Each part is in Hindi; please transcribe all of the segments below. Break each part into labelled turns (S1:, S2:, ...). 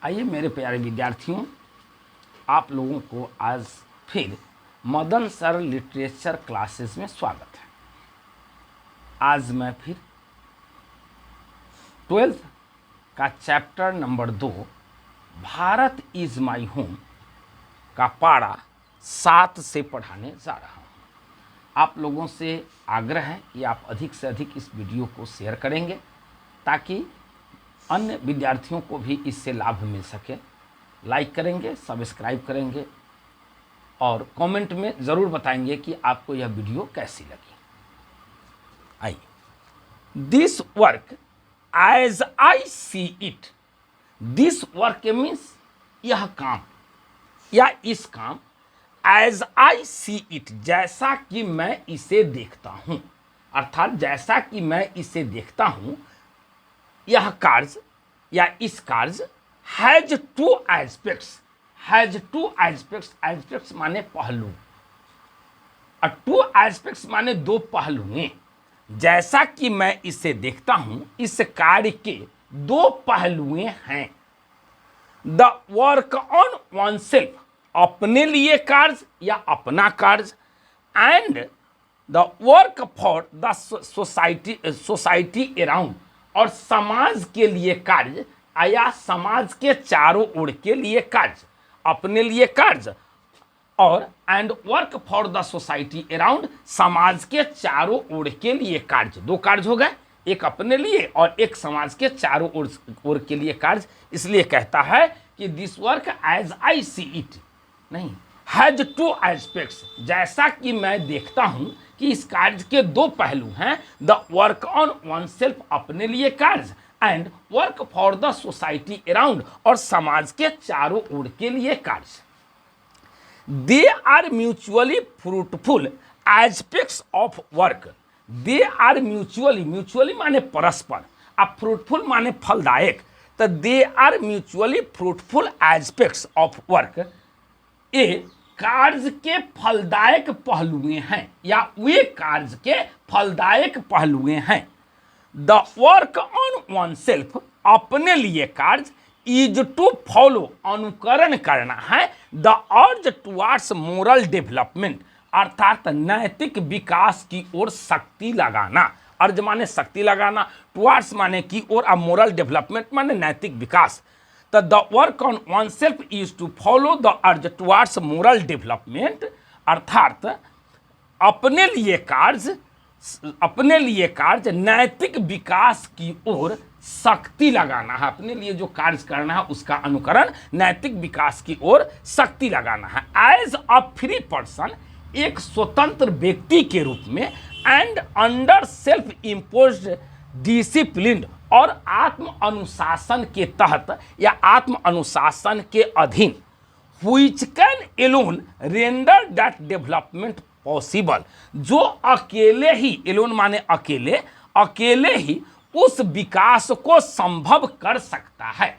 S1: आइए मेरे प्यारे विद्यार्थियों, आप लोगों को आज फिर मदन सर लिटरेचर क्लासेस में स्वागत है। आज मैं फिर 12th का chapter number 2 Bharat is my home का पारा 7 से पढ़ाने जा रहा हूँ। आप लोगों से आग्रह है कि आप अधिक से अधिक इस वीडियो को शेयर करेंगे ताकि अन्य विद्यार्थियों को भी इससे लाभ मिल सके। लाइक करेंगे, सब्सक्राइब करेंगे और कमेंट में ज़रूर बताएंगे कि आपको यह वीडियो कैसी लगी। आइए, this work as I see it, this work means यह काम या इस काम, एज आई सी इट जैसा कि मैं इसे देखता हूँ, अर्थात जैसा कि मैं इसे देखता हूँ, यह कार्य या इस कार्य has two aspects, has two aspects, aspects माने पहलू, और टू एस्पेक्ट्स माने दो पहलुएं। जैसा कि मैं इसे देखता हूं, इस कार्य के दो पहलुएं हैं। The work on oneself, अपने लिए कार्य या अपना कार्य, and the work for the society around, और समाज के लिए कार्य या समाज के चारों ओर के लिए कार्य, अपने लिए कार्य और and work for the society around, समाज के चारों ओर के लिए कार्य। दो कार्य हो गए, एक अपने लिए और एक समाज के चारों ओर के लिए कार्य। इसलिए कहता है कि this work as I see it नहीं, हैज टू एस्पेक्ट्स, जैसा कि मैं देखता हूं कि इस कार्य के दो पहलू हैं। The work on oneself, अपने लिए कार्य, and work for the society around, और समाज के चारों ओर के लिए कार्य। They are mutually fruitful aspects of work, they are mutually, mutually माने परस्पर, अब फ्रूटफुल माने फलदायक, तो they are mutually fruitful aspects of work, ये कार्य के फलदायक पहलुएं हैं या वे कार्य के फलदायक पहलुएं हैं। The work on oneself, अपने लिए कार्य, इज टू फॉलो, अनुकरण करना है, the urge towards moral development, अर्थात नैतिक विकास की ओर शक्ति लगाना। अर्ज माने शक्ति लगाना, टुवार्ड्स माने की ओर, और मोरल डेवलपमेंट माने नैतिक विकास। तो the work on oneself is to follow the urge towards moral development, अर्थात अपने लिए कार्य, अपने लिए कार्य नैतिक विकास की ओर शक्ति लगाना है। अपने लिए जो कार्य करना है उसका अनुकरण नैतिक विकास की ओर शक्ति लगाना है। एज अ फ्री पर्सन, एक स्वतंत्र व्यक्ति के रूप में, and under self imposed discipline, और आत्म अनुशासन के तहत या आत्म अनुशासन के अधीन, which can alone render that development possible, जो अकेले ही, एलोन माने अकेले, अकेले ही उस विकास को संभव कर सकता है।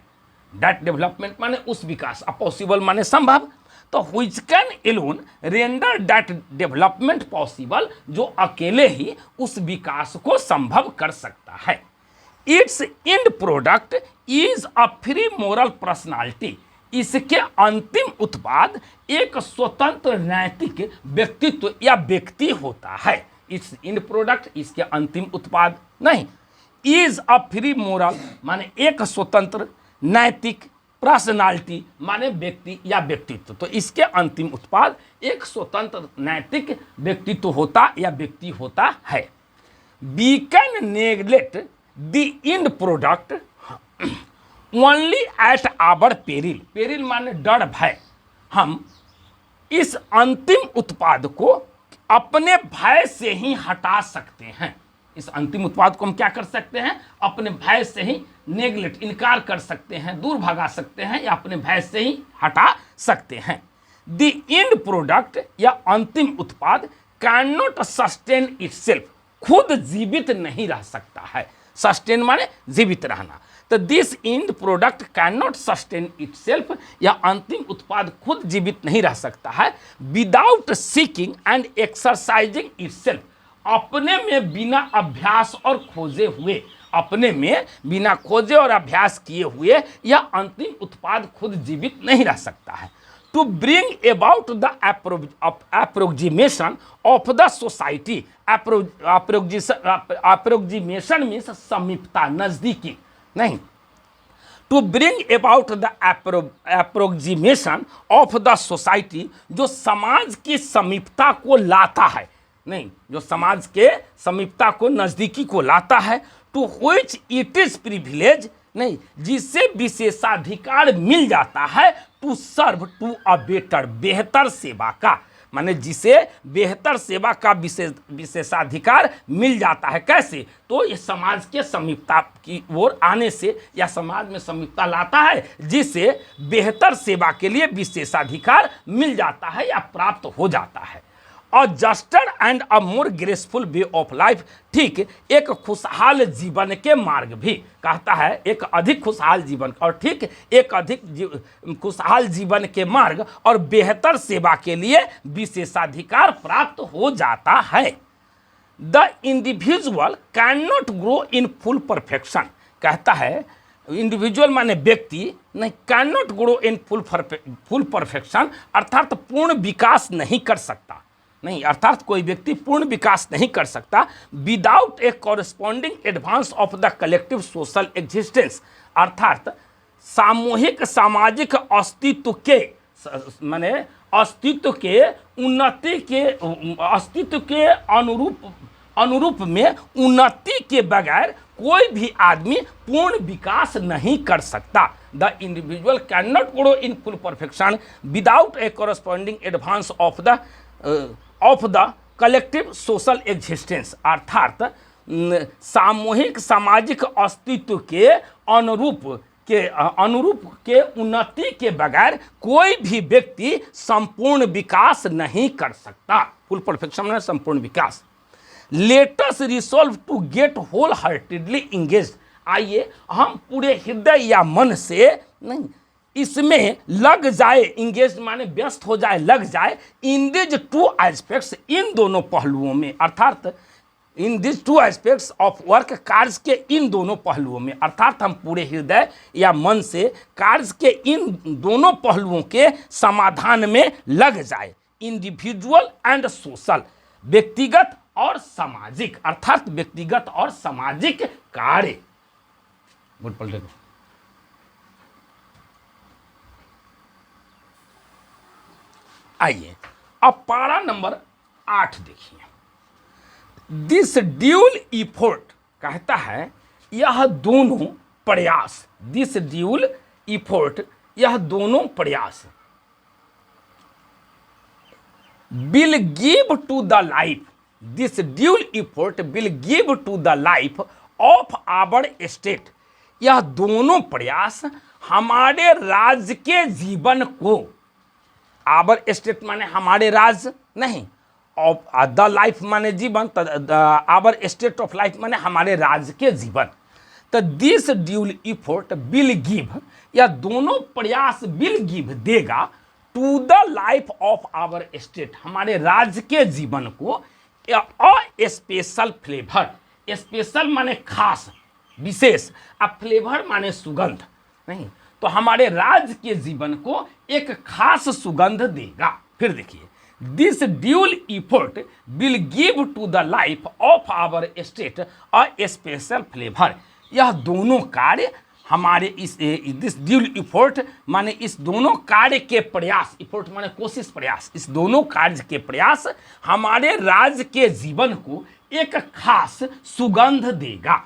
S1: दैट डेवलपमेंट माने उस विकास, पॉसिबल माने संभव, तो which can alone render that development possible, जो अकेले ही उस विकास को संभव कर सकता है। It's and product is a free moral personality, इसके अंतिम उत्पाद एक स्वतंत्र नैतिक व्यक्तित्व या व्यक्ति होता है। इट्स एंड प्रोडक्ट, इसके अंतिम उत्पाद नहीं, इज अ फ्री मोरल माने एक स्वतंत्र नैतिक, पर्सनालिटी माने व्यक्ति या व्यक्तित्व, तो इसके अंतिम उत्पाद एक स्वतंत्र नैतिक व्यक्तित्व होता या व्यक्ति होता है। We can neglect the end product only at our peril, peril माने डर भय, हम इस अंतिम उत्पाद को अपने भय से ही हटा सकते हैं। इस अंतिम उत्पाद को हम क्या कर सकते हैं? अपने भय से ही नेग्लेक्ट, इनकार कर सकते हैं, दूर भगा सकते हैं, या अपने भय से ही हटा सकते हैं। द एंड प्रोडक्ट या अंतिम उत्पाद कैन नॉट सस्टेन इटसेल्फ, खुद जीवित नहीं रह सकता है। सस्टेन माने जीवित रहना, तो this and product can not sustain itself, या अंतिम उत्पाद खुद जीवित नहीं रह सकता है। Without seeking and exercising itself, अपने में बिना अभ्यास और खोजे हुए, अपने में बिना खोजे और अभ्यास किए हुए यह अंतिम उत्पाद खुद जीवित नहीं रह सकता है। To bring about the approximation of the society, approximation means समीपता, नजदीकी, नहीं, to bring about the approximation of the society, जो समाज की समीपता को लाता है, नहीं, जो समाज के समीपता को, नजदीकी को लाता है। To which it is privilege, नहीं, जिससे विशेषाधिकार मिल जाता है। To serve to a better, बेहतर सेवा का, माने जिसे बेहतर सेवा का विशेषाधिकार मिल जाता है। कैसे? तो ये समाज के समीपता की ओर आने से या समाज में समीपता लाता है, जिससे बेहतर सेवा के लिए विशेषाधिकार मिल जाता है या प्राप्त हो जाता है। A juster and a more graceful way of life, ठीक एक खुशहाल जीवन के मार्ग भी, कहता है एक अधिक खुशहाल जीवन, और ठीक एक अधिक खुशहाल जीवन के मार्ग और बेहतर सेवा के लिए विशेषाधिकार प्राप्त हो जाता है। The individual can not grow in full perfection, कहता है इंडिविजुअल माने व्यक्ति, नहीं, can not grow in full perfection, अर्थात पूर्ण विकास नहीं कर सकता, नहीं, अर्थात कोई व्यक्ति पूर्ण विकास नहीं कर सकता without A corresponding advance of the collective social existence, अर्थात सामूहिक सामाजिक अस्तित्व के, माने अस्तित्व के उन्नति के, अस्तित्व के अनुरूप में उन्नति के बगैर कोई भी आदमी पूर्ण विकास नहीं कर सकता। The individual can not grow in full perfection without A corresponding advance of the collective social existence, अर्थात सामूहिक सामाजिक अस्तित्व के अनुरूप के उन्नति के बगैर कोई भी व्यक्ति संपूर्ण विकास नहीं कर सकता। फुल परफेक्शन में संपूर्ण विकास। Let us resolve to get wholeheartedly engage, आइए हम पूरे हृदय या मन से, नहीं, इसमें लग जाए, इंगेज माने व्यस्त हो जाए, लग जाए, इन दिज टू एस्पेक्ट्स, इन दोनों पहलुओं में, अर्थात in these two aspects of work, कार्य के इन दोनों पहलुओं में, अर्थात हम पूरे हृदय या मन से कार्य के इन दोनों पहलुओं के समाधान में लग जाए। इंडिविजुअल एंड सोशल, व्यक्तिगत और सामाजिक, अर्थात व्यक्तिगत और सामाजिक कार्य। आइए अब पारा नंबर 8 देखिए। दिस ड्यूल इफोर्ट, कहता है यह दोनों प्रयास, दिस ड्यूल इफोर्ट, यह दोनों प्रयास will give to the life, this dual effort will give to the life of our state, यह दोनों प्रयास हमारे राज्य के जीवन को, आवर स्टेट माने हमारे राज्य, नहीं, ऑफ द लाइफ माने जीवन, आवर स्टेट ऑफ लाइफ माने हमारे राज्य के जीवन। तो this dual effort will give, यह दोनों प्रयास विल गिव, देगा, to the life of our state, हमारे राज्य के जीवन को अ स्पेशल फ्लेवर, स्पेशल माने खास, विशेष, अब फ्लेवर माने सुगंध, नहीं, तो हमारे राज्य के जीवन को एक खास सुगंध देगा। फिर देखिए, this dual effort will give to the life of our state a special flavour, यह दोनों कार्य हमारे दिस ड्यूल इफोर्ट माने इस दोनों कार्य के प्रयास, इफोर्ट माने कोशिश, प्रयास, इस दोनों कार्य के प्रयास हमारे राज्य के जीवन को एक खास सुगंध देगा।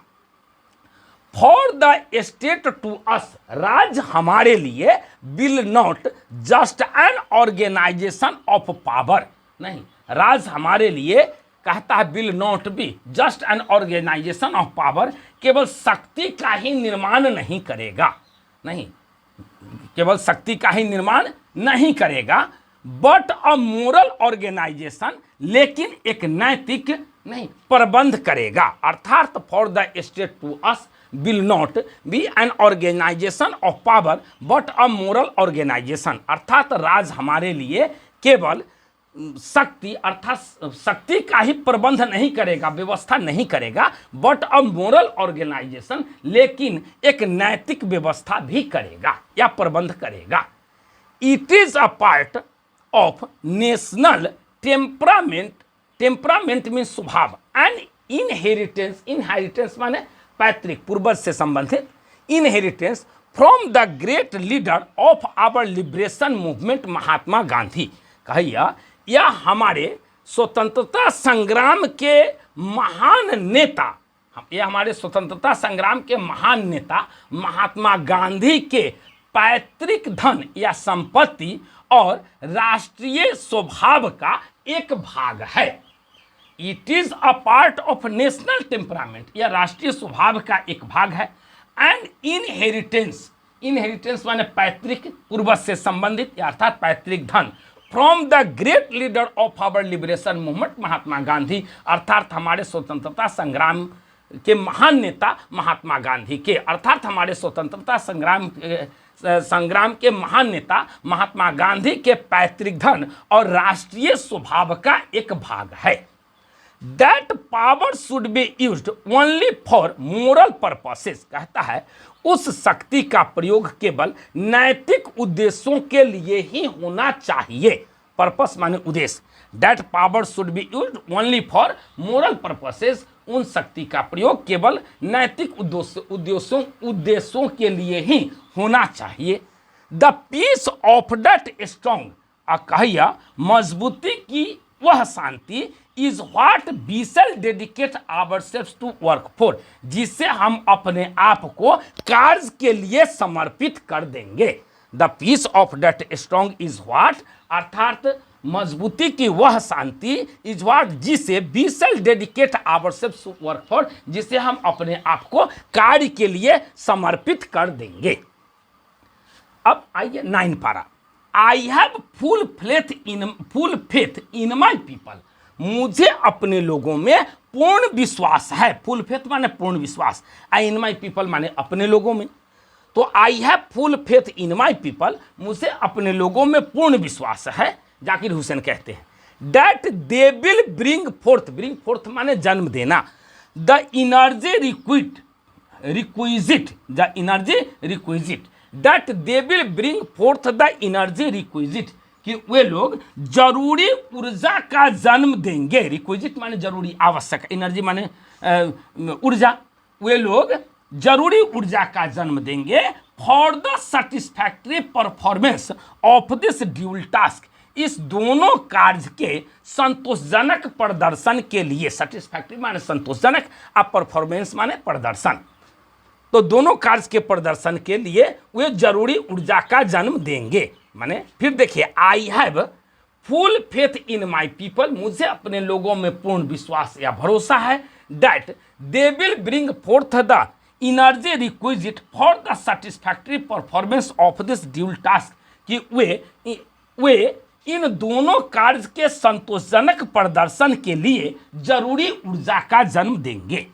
S1: For the state to us, राज्य हमारे लिए will not just an organisation of power, नहीं, राज्य हमारे लिए, कहता है will not be just an organisation of power, केवल शक्ति का ही निर्माण नहीं करेगा, नहीं, केवल शक्ति का ही निर्माण नहीं करेगा, बट अ मोरल ऑर्गेनाइजेशन, लेकिन एक नैतिक, नहीं, प्रबंध करेगा, अर्थात for the state to us will not be an organization of power but a moral organization, अर्थात राज हमारे लिए केवल शक्ति अर्थात शक्ति का ही प्रबंध नहीं करेगा, व्यवस्था नहीं करेगा, बट अ मोरल ऑर्गेनाइजेशन, लेकिन एक नैतिक व्यवस्था भी करेगा या प्रबंध करेगा। It is a part of national temperament, temperament mean स्वभाव, एंड इनहेरिटेंस, इनहेरिटेंस माने पैतृक पूर्वज से संबंधित, inheritance from the great leader of our liberation movement Mahatma Gandhi. कहिए यह हमारे स्वतंत्रता संग्राम के महान नेता, यह हमारे स्वतंत्रता संग्राम के महान नेता महात्मा गांधी के पैतृक धन या संपत्ति और राष्ट्रीय स्वभाव का एक भाग है। It is a part of national temperament, यह राष्ट्रीय स्वभाव का एक भाग है। एंड इनहेरिटेंस, इनहेरिटेंस माने पैतृक, पूर्वज से संबंधित या अर्थात पैतृक धन, from the great leader of our liberation movement Mahatma Gandhi, अर्थात हमारे स्वतंत्रता संग्राम के महान नेता महात्मा गांधी के, अर्थात हमारे स्वतंत्रता संग्राम के महान नेता महात्मा गांधी के पैतृक धन और राष्ट्रीय स्वभाव का एक भाग है। That power should be used only for moral purposes, कहता है उस शक्ति का प्रयोग केवल नैतिक उद्देश्यों के लिए ही होना चाहिए। पर्पस माने उद्देश्य। That power should be used only for moral purposes, उन शक्ति का प्रयोग केवल नैतिक उद्देश्यों के लिए ही होना चाहिए। The peace of that strong, कहिया मजबूती की वह शांति, is what we shall dedicate ourselves to work for, जिसे हम अपने आप को कार्य के लिए समर्पित कर देंगे। The peace of that strong is what, अर्थात मजबूती की वह शांति, इज व्हाट जिसे we shall dedicate ourselves to work for, जिसे हम अपने आप को कार्य के लिए समर्पित कर देंगे। अब आइए 9 पारा। I have full faith in my people, मुझे अपने लोगों में पूर्ण विश्वास है। फुल फेथ माने पूर्ण विश्वास, आई इन माई पीपल माने अपने लोगों में। तो I have full faith in my people, मुझे अपने लोगों में पूर्ण विश्वास है। जाकिर हुसैन कहते हैं that they will bring fourth, bring fourth माने जन्म देना, the energy requisite, the energy requisite, that they will bring fourth the energy requisite, कि वे लोग जरूरी ऊर्जा का जन्म देंगे। रिक्विजिट माने जरूरी, आवश्यक, एनर्जी माने ऊर्जा, वे लोग जरूरी ऊर्जा का जन्म देंगे for the satisfactory performance of this dual task, इस दोनों कार्य के संतोषजनक प्रदर्शन के लिए। सेटिस्फैक्ट्री माने संतोषजनक, अब परफॉर्मेंस माने प्रदर्शन। तो दोनों कार्य के प्रदर्शन के लिए वे जरूरी ऊर्जा का जन्म देंगे। माने फिर देखिए, I have full faith in my people, मुझे अपने लोगों में पूर्ण विश्वास या भरोसा है। That they will bring fourth the energy requisite for the satisfactory performance of this dual task, कि वे इन दोनों कार्य के संतोषजनक प्रदर्शन के लिए जरूरी ऊर्जा का जन्म देंगे।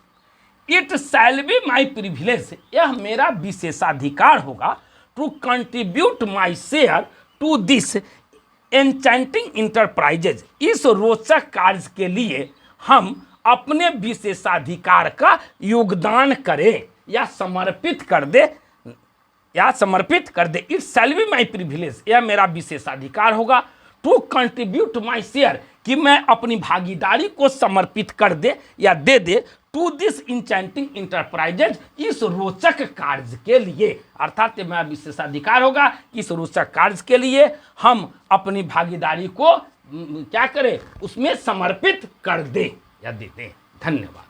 S1: It shall be my privilege, यह मेरा विशेषाधिकार होगा, to contribute my share to this enchanting enterprises, इस रोचक कार्य के लिए हम अपने विशेषाधिकार का योगदान करें या समर्पित कर दे, it shall be my privilege, यह मेरा विशेषाधिकार होगा, टू कंट्रीब्यूट माई शेयर, कि मैं अपनी भागीदारी को समर्पित कर दे या दे दे, टू दिस इंचेंटिंग इंटरप्राइजेज, इस रोचक कार्य के लिए। अर्थात मेरा विशेषाधिकार होगा कि इस रोचक कार्य के लिए हम अपनी भागीदारी को क्या करें, उसमें समर्पित कर दे या देते हैं। धन्यवाद।